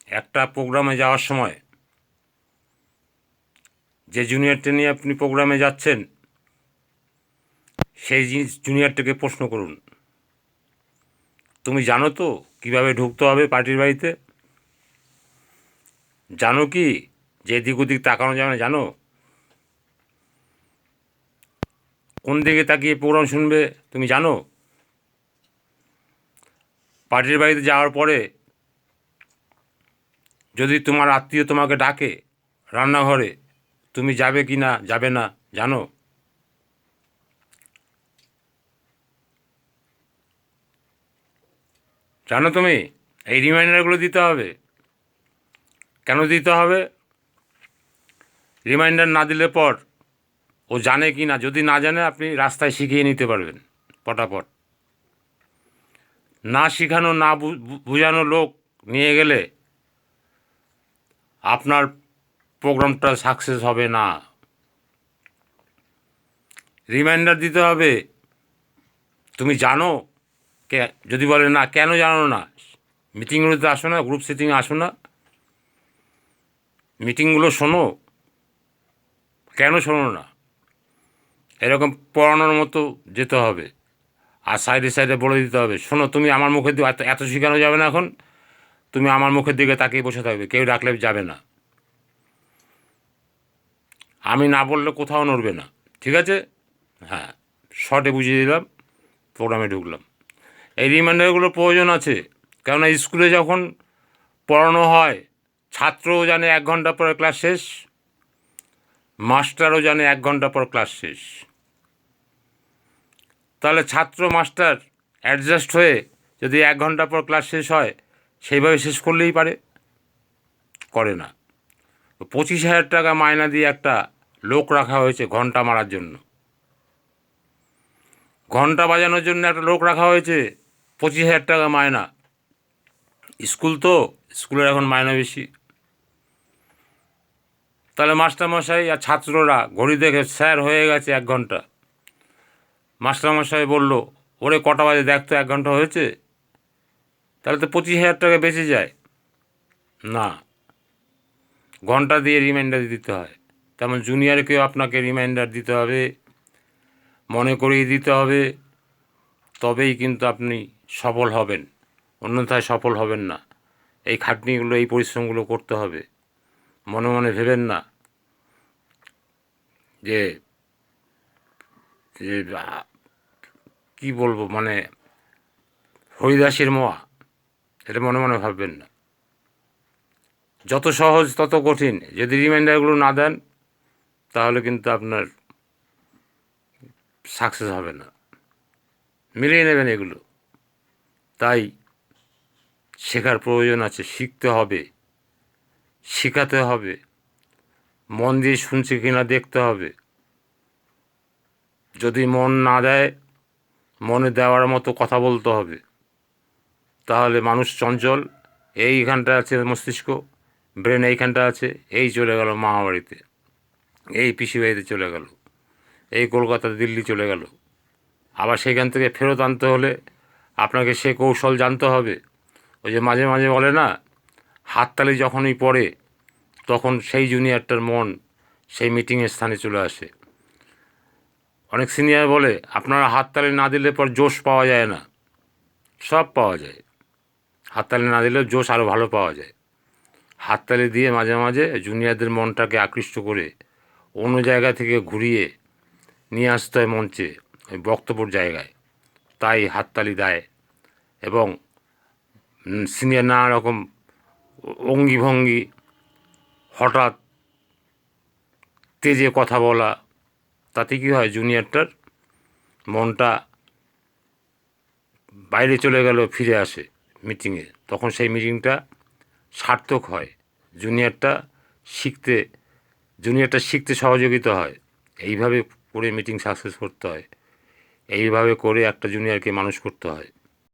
একটা প্রোগ্রামে যাওয়ার সময় যে জুনিয়রটা নিয়ে আপনি প্রোগ্রামে যাচ্ছেন সেই জুনিয়রটাকে প্রশ্ন করুন, তুমি জানো তো কীভাবে ঢুকতে হবে পার্টির বাড়িতে? জানো কি যে এদিক ওদিক তাকানো যাবে না? জানো কোন দিকে তাকিয়ে প্রোগ্রাম শুনবে? তুমি জানো? পার্টির বাড়িতে যাওয়ার পরে যদি তোমার আত্মীয় তোমাকে ডাকে রান্নাঘরে, তুমি যাবে কি না যাবে না জানো? জানো তুমি? এই রিমাইন্ডারগুলো দিতে হবে। কেন দিতে হবে? রিমাইন্ডার না দিলে পর ও জানে কি না, যদি না জানে আপনি রাস্তায় শিখিয়ে নিতে পারবেন পটাপট। না শেখানো না বোঝানো লোক নিয়ে গেলে আপনার প্রোগ্রামটা সাকসেস হবে না। রিমাইন্ডার দিতে হবে, তুমি জানো? কে যদি বলে না, কেন জানো না? মিটিংগুলোতে আসো না, গ্রুপ সেটিংয়ে আসো না, মিটিংগুলো শোনো, কেন শোনো না? এরকম পড়ানোর মতো যেতে হবে। আর সাইডে সাইডে বলে দিতে হবে, শোনো তুমি আমার মুখের দিকে এত এত শেখানো যাবে না, এখন তুমি আমার মুখের দিকে তাকিয়ে বসে থাকবে, কেউ ডাকলে যাবে না, আমি না বললে কোথাও নড়বে না, ঠিক আছে? হ্যাঁ, শর্টে বুঝিয়ে দিলাম, প্রোগ্রামে ঢুকলাম। এই রিমাইন্ডারগুলোর প্রয়োজন আছে, কেননা স্কুলে যখন পড়ানো হয় ছাত্রও জানে 1 ঘন্টা পরে ক্লাস শেষ, মাস্টারও জানে 1 ঘন্টা পর ক্লাস শেষ। তাহলে ছাত্র মাস্টার অ্যাডজাস্ট হয়ে যদি 1 ঘন্টা পর ক্লাস শেষ হয় সেইভাবে শেষ করলেই পারে, করে না। 25,000 টাকা মায়না দিয়ে একটা লোক রাখা হয়েছে ঘন্টা মারার জন্য, ঘন্টা বাজানোর জন্য একটা লোক রাখা হয়েছে, 25,000 টাকা মায়না। স্কুল তো, স্কুলের এখন মায়না বেশি। তাহলে মাস্টারমশাই আর ছাত্ররা ঘড়ি দেখে, স্যার হয়ে গেছে 1 ঘন্টা, মাস্টারমশাই বলল ওরে কটা বাজে দেখ তো, 1 ঘন্টা হয়েছে, তাহলে তো 25,000 টাকা বেঁচে যায় না। ঘন্টা দিয়ে রিমাইন্ডার দিতে হয়, তেমন জুনিয়রকেও আপনাকে রিমাইন্ডার দিতে হবে, মনে করিয়ে দিতে হবে, তবেই কিন্তু আপনি সফল হবেন, অন্যথায় সফল হবেন না। এই খাটনিগুলো, এই পরিশ্রমগুলো করতে হবে। মনে মনে ভেবেন না যে যে কী বলবো, মানে হরিদাসের মোয়া, এটা মনে মনে ভাববেন না। যত সহজ তত কঠিন, যদি রিমাইন্ডারগুলো না দেন তাহলে কিন্তু আপনার সাকসেস হবে না, মিলিয়ে নেবেন এগুলো। তাই শেখার প্রয়োজন আছে, শিখতে হবে, শেখাতে হবে, মন দিয়ে শুনছে কিনা দেখতে হবে। যদি মন না দেয়, মনে দেওয়ার মতো কথা বলতে হবে, তাহলে মানুষ চঞ্চল। এইখানটা আছে মস্তিষ্ক, ব্রেন এইখানটা আছে, এই চলে গেল মামা বাড়িতে, এই পিসি বাড়িতে চলে গেল, এই কলকাতা দিল্লি চলে গেল। আবার সেখান থেকে ফেরত আনতে হলে আপনাকে সে কৌশল জানতে হবে। ওই যে মাঝে মাঝে বলে না, হাততালি যখনই পড়ে তখন সেই জুনিয়রটার মন সেই মিটিংয়ের স্থানে চলে আসে। অনেক সিনিয়র বলে আপনারা হাততালি না দিলে পর জোশ পাওয়া যায় না। সব পাওয়া যায়, হাততালি না দিলেও জোশ আরও ভালো পাওয়া যায়। হাততালি দিয়ে মাঝে মাঝে জুনিয়রদের মনটাকে আকৃষ্ট করে অন্য জায়গা থেকে ঘুরিয়ে নিয়ে আসতে হয় মঞ্চে, ওই বক্তব্যর জায়গায়। তাই হাততালি দেয়, এবং সিনিয়র নানা রকম অঙ্গি ভঙ্গি, হঠাৎ তেজে কথা বলা, তাতে কী হয়, জুনিয়রটার মনটা বাইরে চলে গেল, ফিরে আসে মিটিংয়ে, তখন সেই মিটিংটা সার্থক হয়, জুনিয়রটা শিখতে জুনিয়রটা শিখতে সহযোগিতা হয়। এইভাবে করে মিটিং সাকসেস করতে হয়, এইভাবে করে একটা জুনিয়রকে মানুষ করতে হয়।